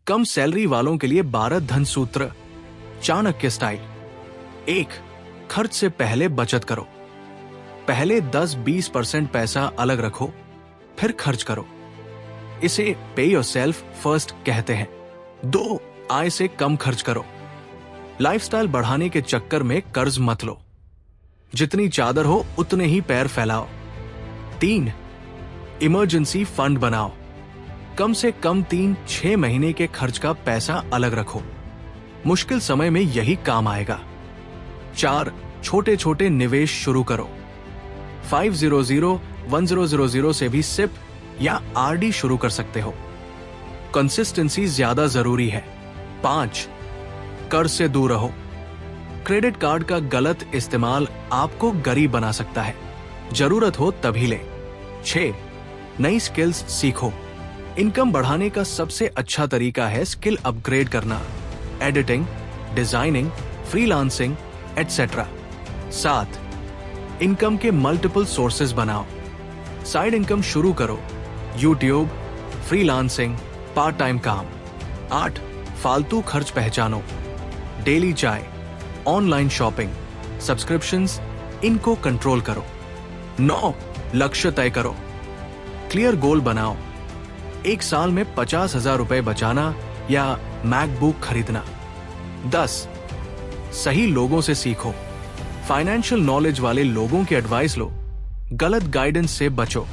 कम salary वालों के लिए 12 धन सूत्र चाणक्य स्टाइल। 1. खर्च से पहले बचत करो। पहले 10-20% पैसा अलग रखो, फिर खर्च करो। इसे पे योरसेल्फ फर्स्ट कहते हैं। 2. आय से कम खर्च करो। लाइफस्टाइल बढ़ाने के चक्कर में कर्ज मत लो। जितनी चादर हो उतने ही पैर फैलाओ। 3. इमरजेंसी फंड बनाओ। कम से कम 3-6 महीने के खर्च का पैसा अलग रखो, मुश्किल समय में यही काम आएगा। 4. छोटे छोटे निवेश शुरू करो। 500-1000 से भी सिप या आरडी शुरू कर सकते हो। कंसिस्टेंसी ज्यादा जरूरी है। 5. कर्ज से दूर रहो। क्रेडिट कार्ड का गलत इस्तेमाल आपको गरीब बना सकता है, जरूरत हो तभी ले। 6. नई स्किल्स सीखो। इनकम बढ़ाने का सबसे अच्छा तरीका है स्किल अपग्रेड करना, editing, designing, freelancing etcetera. 7. Income के मल्टीपल सोर्सेज बनाओ। साइड इनकम शुरू करो, यूट्यूब, फ्रीलांसिंग, पार्ट टाइम काम। 8. फालतू खर्च पहचानो। डेली चाय, ऑनलाइन शॉपिंग, सब्सक्रिप्शंस, इनको कंट्रोल करो। 9. लक्ष्य तय करो। क्लियर गोल बनाओ। एक साल में 50,000 रुपए बचाना या मैकबुक खरीदना। 10. सही लोगों से सीखो। फाइनेंशियल नॉलेज वाले लोगों की एडवाइस लो, गलत गाइडेंस से बचो।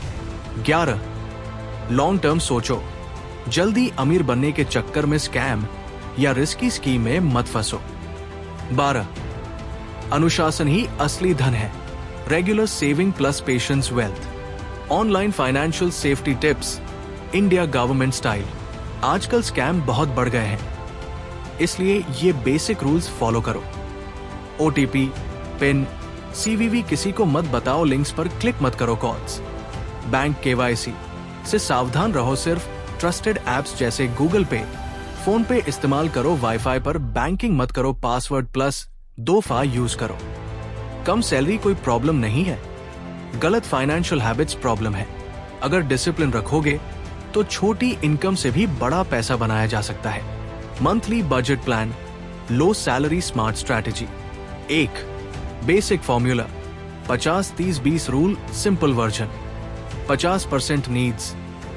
11. लॉन्ग टर्म सोचो। जल्दी अमीर बनने के चक्कर में स्कैम या रिस्की स्कीम में मत फंसो। 12. अनुशासन ही असली धन है। Regular saving plus patience wealth. Online financial safety tips India government style. आजकल स्कैम बहुत बढ़ गए हैं, इसलिए ये बेसिक रूल्स फॉलो करो। ओटीपी, पिन, सीवीवी किसी को मत बताओ, लिंक्स पर क्लिक मत करो। कॉल्स, बैंक केवाईसी से सावधान रहो। सिर्फ ट्रस्टेड एप्स जैसे गूगल पे, फोन पे इस्तेमाल करो। वाईफाई पर बैंकिंग मत करो। पासवर्ड प्लस 2FA यूज करो। कम सैलरी कोई प्रॉब्लम नहीं है, गलत फाइनेंशियल हैबिट्स प्रॉब्लम है। अगर डिसिप्लिन रखोगे तो छोटी इनकम से भी बड़ा पैसा बनाया जा सकता है। मंथली बजट प्लान, लो salary smart strategy. 1. Basic formula 50-30-20 rule simple version. 50% needs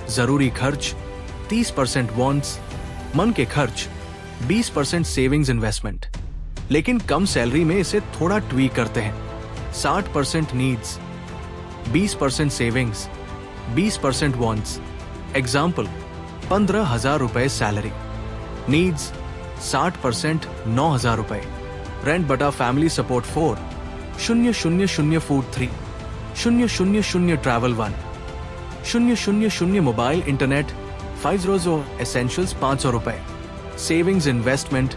जरूरी खर्च, 30% वांट्स मन के खर्च, 20% सेविंग्स इन्वेस्टमेंट। लेकिन कम सैलरी में इसे थोड़ा ट्वीक करते हैं। 60% नीड्स, 20% सेविंग्स, 20% वांट्स। एग्जाम्पल, 15,000 रुपए सैलरी, नीड्स 60% 9,000 रुपए, रेंट बटा family support 4, 000 food 3, 000 travel 1, 000 mobile internet 500 essentials 500 रुपए, सेविंग्स इन्वेस्टमेंट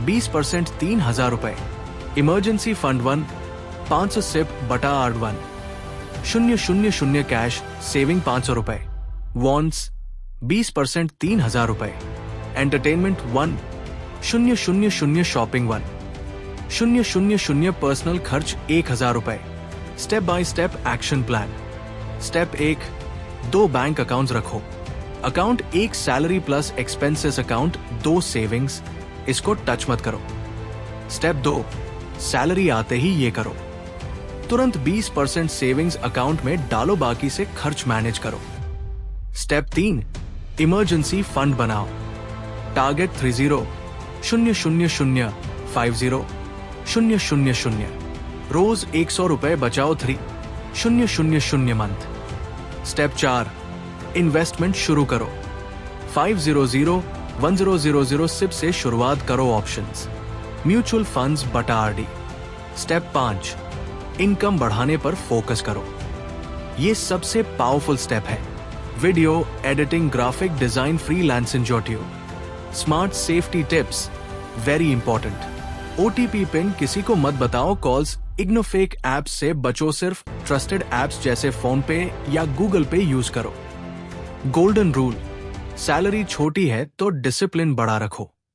20% 3,000 रुपए, इमरजेंसी फंड 1 500 सिप बटा R1, 000 कैश सेविंग 500 रुपए, वॉन्ट्स 20% 3,000 रुपए, एंटरटेनमेंट 1 000 शॉपिंग 1, 000 पर्सनल खर्च 1,000 रुपए। Step by step action plan. Step 1, 2 bank accounts रखो। Account 1 salary plus expenses account, 2 savings, इसको touch मत करो। स्टेप 2, सैलरी आते ही ये करो। तुरंत 20% सेविंग्स अकाउंट में डालो, बाकी से खर्च मैनेज करो। स्टेप 3, इमरजेंसी फंड बनाओ। टारगेट 30 000 50 000। रोज 100 रुपए बचाओ। 3 000 मंथ। स्टेप 4, इन्वेस्टमेंट शुरू करो। 500-1000 सिप से शुरुआत करो। ऑप्शंस, म्यूचुअल फंड्स बटा आरडी। स्टेप 5, इनकम बढ़ाने पर फोकस करो। ये सबसे पावरफुल स्टेप है। Video editing, graphic design, freelancing, YouTube, smart safety tips very important. OTP pin किसी को मत बताओ। कॉल्स, इग्नोफेक ऐप्स से बचो। सिर्फ ट्रस्टेड ऐप्स जैसे फोन पे या गूगल पे यूज करो। गोल्डन रूल, सैलरी छोटी है तो डिसिप्लिन बड़ा रखो।